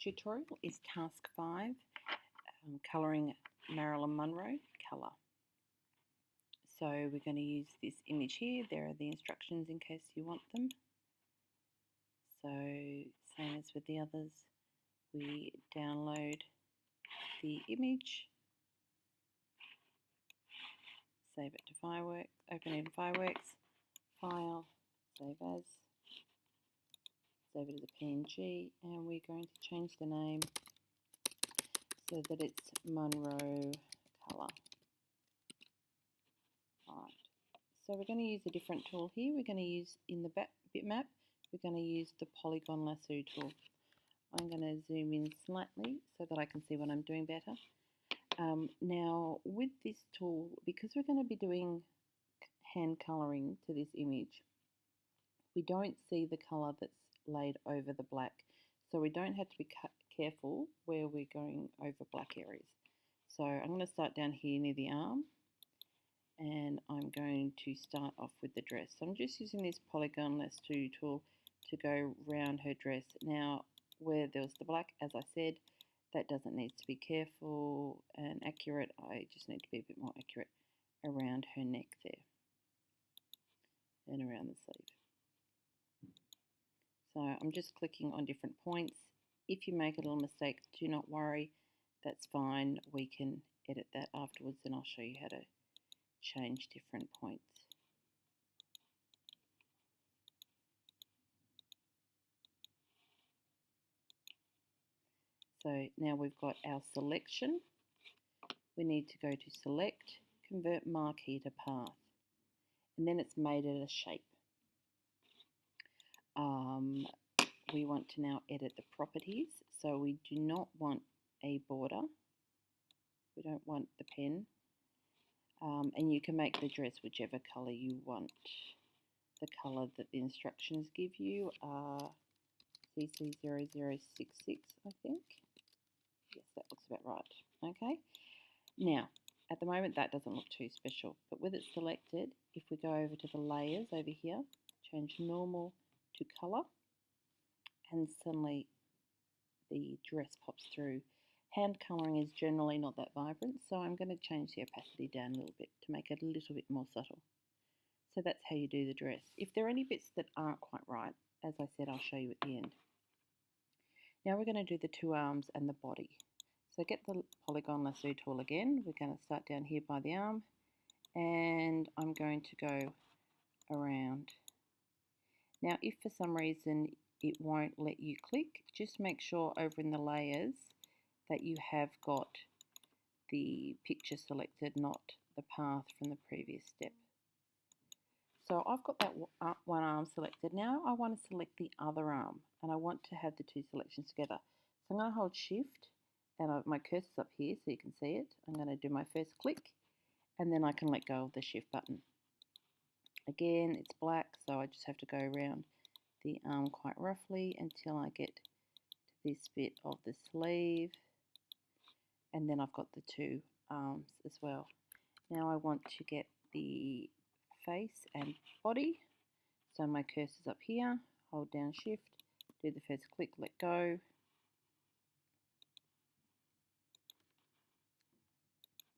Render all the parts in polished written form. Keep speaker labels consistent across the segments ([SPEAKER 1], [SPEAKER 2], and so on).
[SPEAKER 1] tutorial is task 5, colouring Marilyn Monroe colour. So we're going to use this image here. There are the instructions in case you want them. So same as with the others, we download the image, save it to Fireworks, open it in Fireworks, File, Save As, save it as a PNG, and we're going to change the name so that it's Monroe colour. Alright, so we're going to use a different tool here. We're going to use, in the bitmap, we're going to use the polygon lasso tool. I'm going to zoom in slightly so that I can see what I'm doing better. Now with this tool, because we're going to be doing hand colouring to this image, we don't see the colour that's laid over the black, so we don't have to be careful where we're going over black areas. So I'm going to start down here near the arm, and I'm going to start off with the dress. So I'm just using this polygon lasso tool to go round her dress. Now where there was the black, as I said, that doesn't need to be careful and accurate. I just need to be a bit more accurate around her neck there and around the sleeve. So I'm just clicking on different points. If you make a little mistake, do not worry, that's fine. We can edit that afterwards, and I'll show you how to change different points. So now we've got our selection. We need to go to Select, Convert Marquee to Path, and then it's made it a shape. We want to now edit the properties. So we do not want a border. We don't want the pen. And you can make the dress whichever colour you want. The colour that the instructions give you are CC0066, I think. Yes, that looks about right. Okay. Now, at the moment that doesn't look too special, but with it selected, if we go over to the layers over here, change normal to colour, and suddenly the dress pops through. Hand colouring is generally not that vibrant, so I'm going to change the opacity down a little bit to make it a little bit more subtle. So that's how you do the dress. If there are any bits that aren't quite right, as I said, I'll show you at the end. Now we're going to do the two arms and the body. So get the polygon lasso tool again. We're going to start down here by the arm, and I'm going to go around. Now if for some reason it won't let you click, just make sure over in the layers that you have got the picture selected, not the path from the previous step. So I've got that one arm selected. Now I want to select the other arm, and I want to have the two selections together. So I'm going to hold Shift, and my cursor's up here so you can see it. I'm going to do my first click, and then I can let go of the Shift button. Again, it's black, so I just have to go around the arm quite roughly until I get to this bit of the sleeve, and then I've got the two arms as well. Now I want to get the face and body, so my cursor's up here, hold down Shift, do the first click, let go,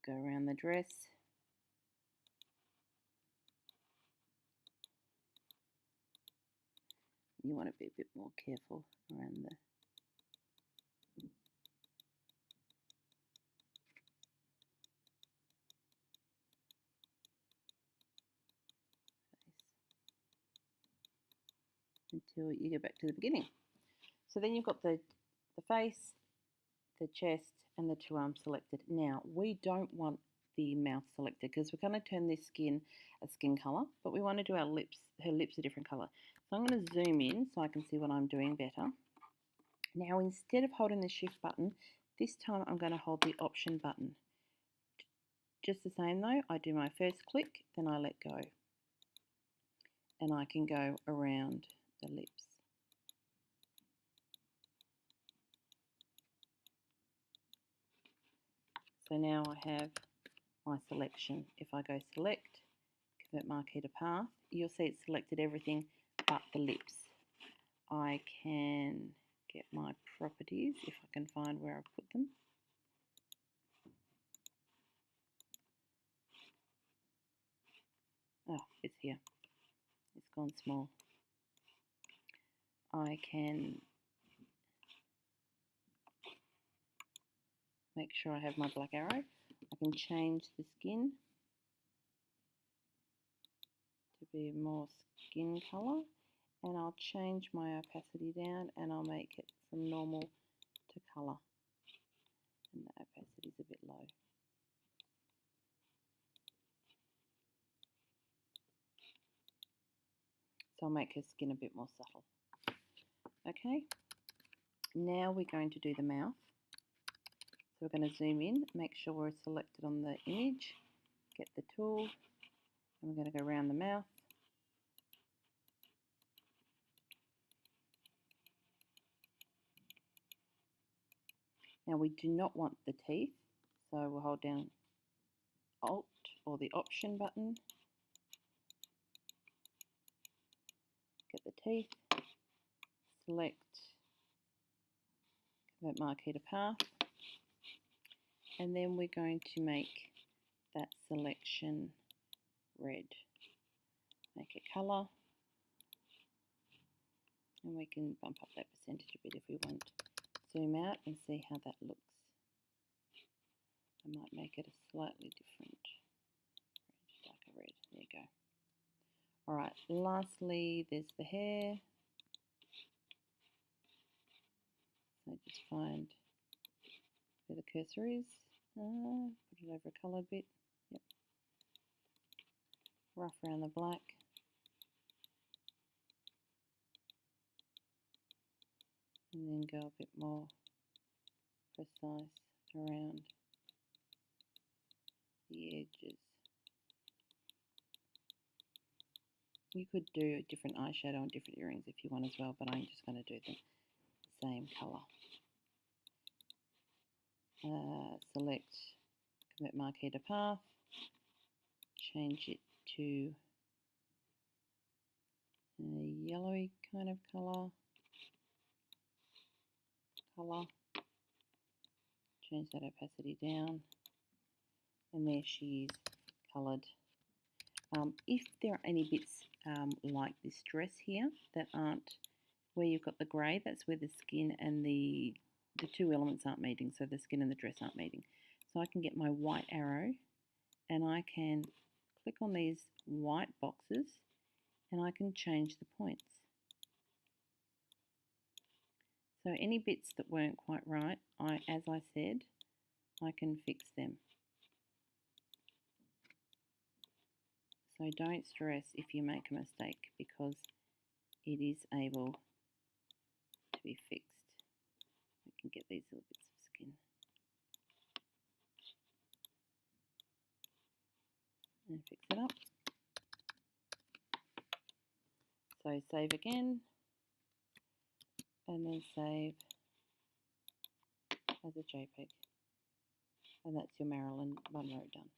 [SPEAKER 1] go around the dress, you want to be a bit more careful around the until you get back to the beginning. So then you've got the face, the chest, and the two arms selected. Now we don't want the mouth selected because we're going to turn this skin a skin colour, but we want to do our lips, her lips a different colour. So I'm going to zoom in so I can see what I'm doing better. Now instead of holding the Shift button, this time I'm going to hold the Option button. Just the same though, I do my first click, then I let go, and I can go around the lips. So now I have my selection. If I go Select, Convert Marquee to Path, you'll see it's selected everything but the lips. I can get my properties if I can find where I put them. Oh, it's here. It's gone small. I can make sure I have my black arrow. I can change the skin to be more skin colour, and I'll change my opacity down and I'll make it from normal to colour, and the opacity is a bit low. So I'll make her skin a bit more subtle. Okay, now we're going to do the mouth. So we're going to zoom in, make sure we're selected on the image, get the tool, and we're going to go around the mouth. Now we do not want the teeth, so we'll hold down Alt or the Option button, get the teeth, select Convert Marquee to Path, and then we're going to make that selection red. Make it colour, and we can bump up that percentage a bit if we want. Zoom out and see how that looks. I might make it a slightly different red, darker red. There you go. Alright, lastly there's the hair. So just find where the cursor is. Put it over a coloured bit. Yep. Rough around the black. And then go a bit more precise around the edges. You could do a different eyeshadow and different earrings if you want as well, but I'm just going to do the same colour. Select Convert Marquee to Path, change it to a yellowy kind of colour, change that opacity down, and there she is coloured. If there are any bits like this dress here that aren't where you've got the grey, that's where the skin and the two elements aren't meeting, so the skin and the dress aren't meeting. So I can get my white arrow and I can click on these white boxes and I can change the points. So any bits that weren't quite right, as I said, I can fix them. So don't stress if you make a mistake, because it is able to be fixed. We can get these little bits of skin. And fix it up. So save again, and then save as a JPEG. And that's your Marilyn Monroe done.